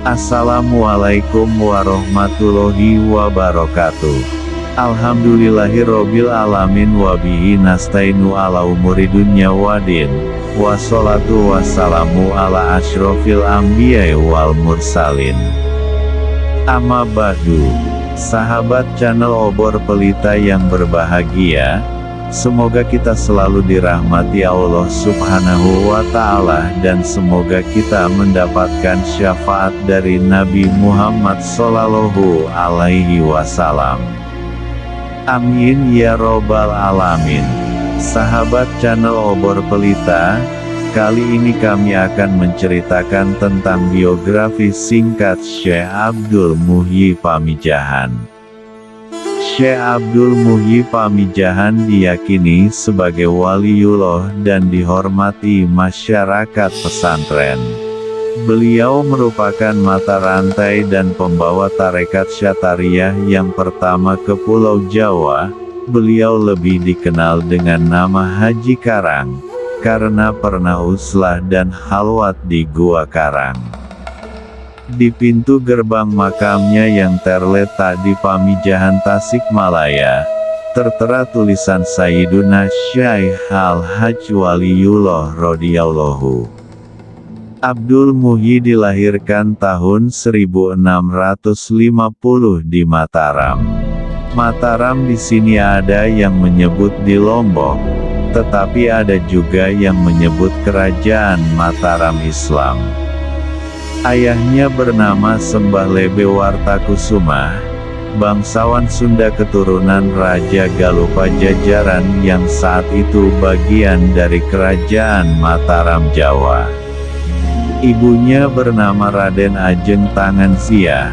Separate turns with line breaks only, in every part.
Assalamualaikum warahmatullahi wabarakatuh. Alhamdulillahirobbil alamin wabihi nastainu ala umuri dunya wadin. Wassalatu wassalamu ala asyrofil anbiya'i wal mursalin. Amma ba'du. Sahabat channel Obor Pelita yang berbahagia, semoga kita selalu dirahmati Allah Subhanahu wa Ta'ala, dan semoga kita mendapatkan syafaat dari Nabi Muhammad Shallallahu Alaihi Wasallam. Amin ya robbal alamin. Sahabat channel Obor Pelita, kali ini kami akan menceritakan tentang biografi singkat Syekh Abdul Muhyi Pamijahan. Syekh Abdul Muhyi Pamijahan diyakini sebagai waliullah dan dihormati masyarakat pesantren. Beliau merupakan mata rantai dan pembawa tarekat Syatariyah yang pertama ke Pulau Jawa. Beliau lebih dikenal dengan nama Haji Karang, karena pernah uslah dan halwat di Gua Karang. Di pintu gerbang makamnya yang terletak di Pamijahan Tasikmalaya, tertera tulisan Sayyiduna Syekh Al-Hajj Waliullah radhiyallahu. Abdul Muhyi dilahirkan tahun 1650 di Mataram. Mataram di sini ada yang menyebut di Lombok, tetapi ada juga yang menyebut Kerajaan Mataram Islam. Ayahnya bernama Sembah Lebe Wartakusuma, bangsawan Sunda keturunan Raja Galuh Pajajaran yang saat itu bagian dari Kerajaan Mataram Jawa. Ibunya bernama Raden Ajeng Tangansia,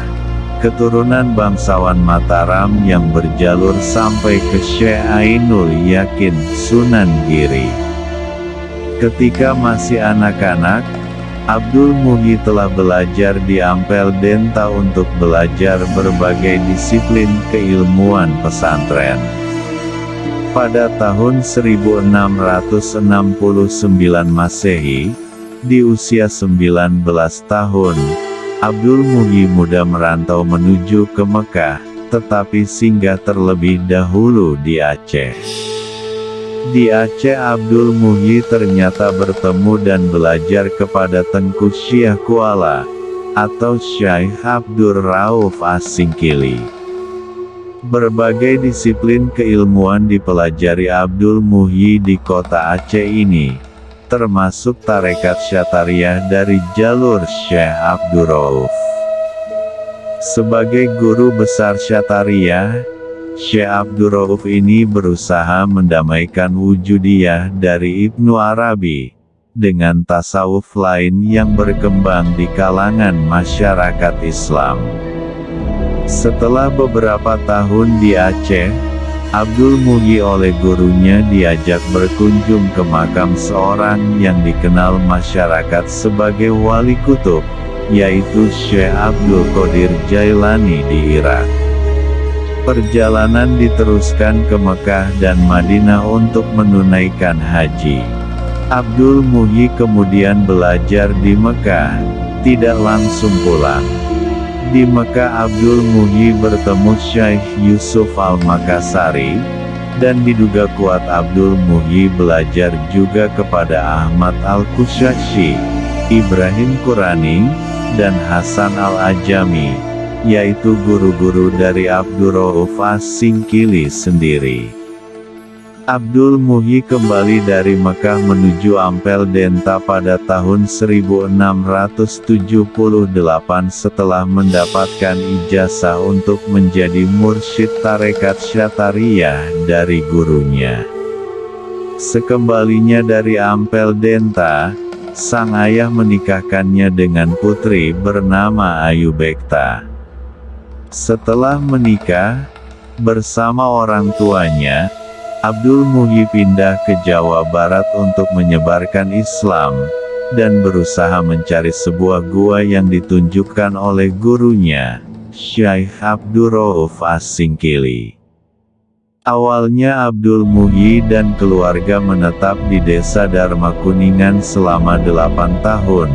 keturunan bangsawan Mataram yang berjalur sampai ke Syekh Ainul Yakin, Sunan Giri. Ketika masih anak-anak, Abdul Muhyi telah belajar di Ampel Denta untuk belajar berbagai disiplin keilmuan pesantren. Pada tahun 1669 Masehi, di usia 19 tahun, Abdul Muhyi muda merantau menuju ke Mekah, tetapi singgah terlebih dahulu di Aceh. Di Aceh Abdul Muhyi ternyata bertemu dan belajar kepada Tengku Syekh Kuala, atau Syekh Abdur Rauf As-Singkili. Berbagai disiplin keilmuan dipelajari Abdul Muhyi di kota Aceh ini, termasuk tarekat Syatariyah dari jalur Syekh Abdur Rauf. Sebagai guru besar Syatariyah, Syekh Abdur Rauf ini berusaha mendamaikan wujudiyah dari Ibnu Arabi dengan tasawuf lain yang berkembang di kalangan masyarakat Islam. Setelah beberapa tahun di Aceh, Abdul Muhyi oleh gurunya diajak berkunjung ke makam seorang yang dikenal masyarakat sebagai wali kutub, yaitu Syekh Abdul Qadir Jailani di Irak. Perjalanan diteruskan ke Mekah dan Madinah untuk menunaikan haji. Abdul Muhyi kemudian belajar di Mekah, tidak langsung pulang. Di Mekah Abdul Muhyi bertemu Syekh Yusuf Al-Makassari, dan diduga kuat Abdul Muhyi belajar juga kepada Ahmad Al-Kushashi, Ibrahim Qurani, dan Hasan Al-Ajami, yaitu guru-guru dari Abdur Rauf As-Singkili sendiri. Abdul Muhyi kembali dari Mekah menuju Ampel Denta pada tahun 1678 setelah mendapatkan ijazah untuk menjadi mursyid tarekat Syatariyah dari gurunya. Sekembalinya dari Ampel Denta, sang ayah menikahkannya dengan putri bernama Ayu Bekta. Setelah menikah, bersama orang tuanya, Abdul Muhyi pindah ke Jawa Barat untuk menyebarkan Islam, dan berusaha mencari sebuah gua yang ditunjukkan oleh gurunya, Syekh Abdur Rauf As-Singkili. Awalnya Abdul Muhyi dan keluarga menetap di desa Dharma Kuningan selama 8 tahun,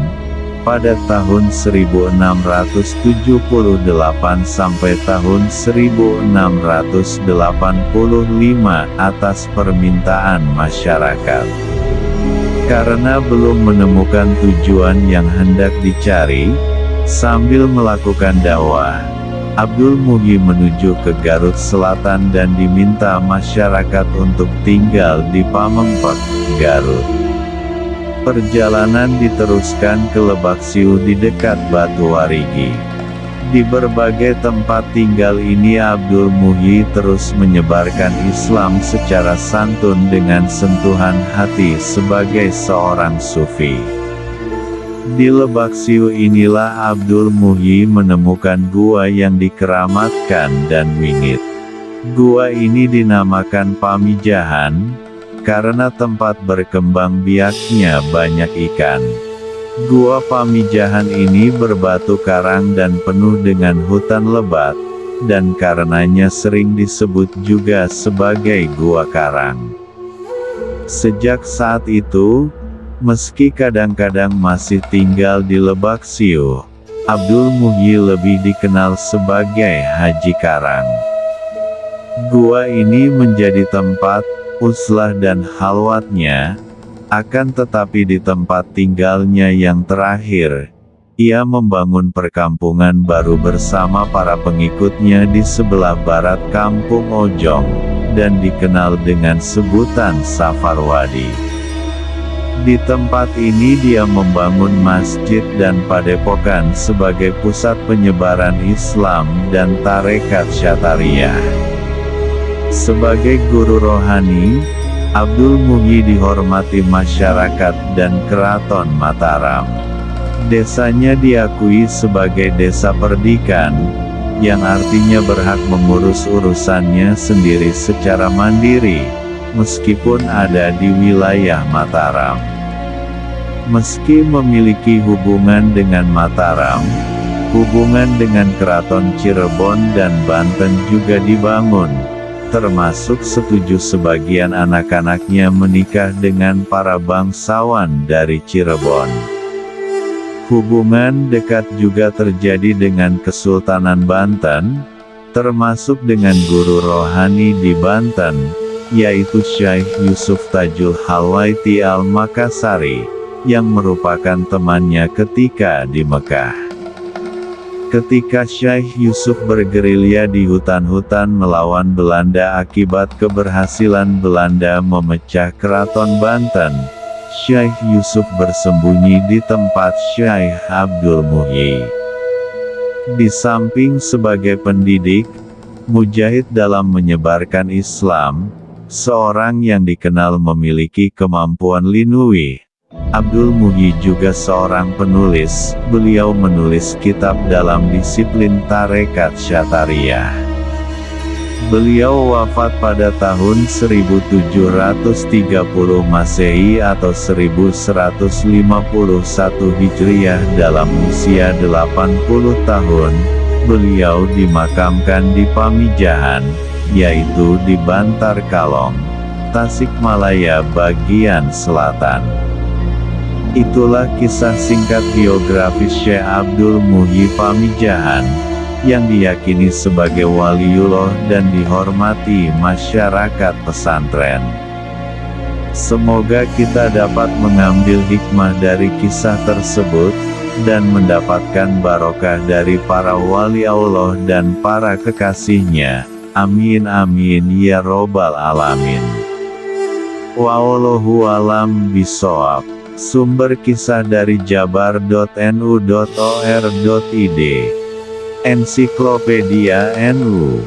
pada tahun 1678 sampai tahun 1685 atas permintaan masyarakat. Karena belum menemukan tujuan yang hendak dicari, sambil melakukan dakwah, Abdul Muhyi menuju ke Garut Selatan dan diminta masyarakat untuk tinggal di Pamengpek, Garut. Perjalanan diteruskan ke Lebak Siu di dekat Batu Warigi. Di berbagai tempat tinggal ini Abdul Muhyi terus menyebarkan Islam secara santun dengan sentuhan hati sebagai seorang sufi. Di Lebak Siu inilah Abdul Muhyi menemukan gua yang dikeramatkan dan wingit. Gua ini dinamakan Pamijahan, karena tempat berkembang biaknya banyak ikan. Gua Pamijahan ini berbatu karang dan penuh dengan hutan lebat, dan karenanya sering disebut juga sebagai Gua Karang. Sejak saat itu, meski kadang-kadang masih tinggal di Lebak Siu, Abdul Muhyi lebih dikenal sebagai Haji Karang. Gua ini menjadi tempat uzlah dan halwatnya, akan tetapi di tempat tinggalnya yang terakhir, ia membangun perkampungan baru bersama para pengikutnya di sebelah barat Kampung Ojong, dan dikenal dengan sebutan Safarwadi. Di tempat ini dia membangun masjid dan padepokan sebagai pusat penyebaran Islam dan tarekat Syatariyah. Sebagai guru rohani, Abdul Muhyi dihormati masyarakat dan Keraton Mataram. Desanya diakui sebagai desa perdikan, yang artinya berhak mengurus urusannya sendiri secara mandiri, meskipun ada di wilayah Mataram. Meski memiliki hubungan dengan Mataram, hubungan dengan Keraton Cirebon dan Banten juga dibangun, termasuk setuju sebagian anak-anaknya menikah dengan para bangsawan dari Cirebon. Hubungan dekat juga terjadi dengan Kesultanan Banten, termasuk dengan guru rohani di Banten, yaitu Syekh Yusuf Tajul Halwaiti Al-Makassari, yang merupakan temannya ketika di Mekah. Ketika Syekh Yusuf bergerilya di hutan-hutan melawan Belanda akibat keberhasilan Belanda memecah Keraton Banten, Syekh Yusuf bersembunyi di tempat Syekh Abdul Muhyi. Di samping sebagai pendidik, mujahid dalam menyebarkan Islam, seorang yang dikenal memiliki kemampuan linui, Abdul Muhyi juga seorang penulis. Beliau menulis kitab dalam disiplin tarekat Syatariyah. Beliau wafat pada tahun 1730 Masehi atau 1151 Hijriah dalam usia 80 tahun. Beliau dimakamkan di Pamijahan, yaitu di Bantar Kalong, Tasikmalaya bagian selatan. Itulah kisah singkat biografis Syekh Abdul Muhyi Pamijahan, yang diyakini sebagai waliullah dan dihormati masyarakat pesantren. Semoga kita dapat mengambil hikmah dari kisah tersebut, dan mendapatkan barokah dari para wali Allah dan para kekasihnya. Amin amin ya robbal alamin. Wallahu alam bishawab. Sumber kisah dari jabar.nu.or.id. Ensiklopedia NU.